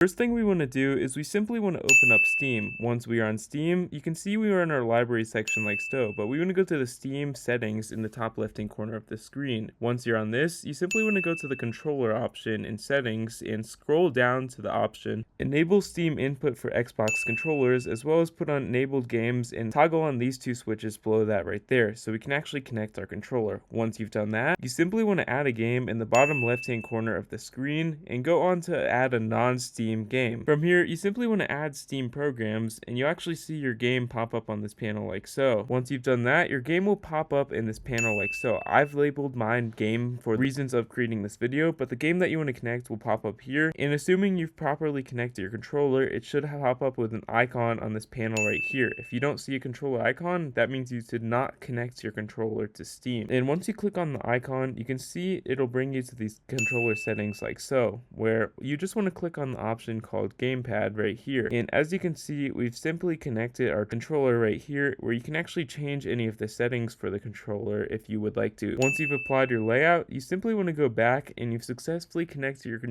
First thing we want to do is we simply want to open up Steam. Once we are on Steam, you can see we are in our library section like so, but we want to go to the Steam settings in the top left-hand corner of the screen. Once you're on this, you simply want to go to the controller option in settings and scroll down to the option enable Steam input for Xbox controllers, as well as put on enabled games and toggle on these two switches below that right there so we can actually connect our controller. Once you've done that, you simply want to add a game in the bottom left-hand corner of the screen and go on to add a non-Steam game. From here, you simply want to add Steam programs and you'll actually see your game pop up on this panel like so. Once you've done that, your game will pop up in this panel like so. I've labeled mine game for reasons of creating this video, but the game that you want to connect will pop up here, and assuming you've properly connected your controller, it should pop up with an icon on this panel right here. If you don't see a controller icon, that means you did not connect your controller to Steam. And once you click on the icon, you can see it'll bring you to these controller settings like so, where you just want to click on the option called gamepad right here. And as you can see, we've simply connected our controller right here, where you can actually change any of the settings for the controller if you would like to. Once you've applied your layout, you simply want to go back and you've successfully connected your controller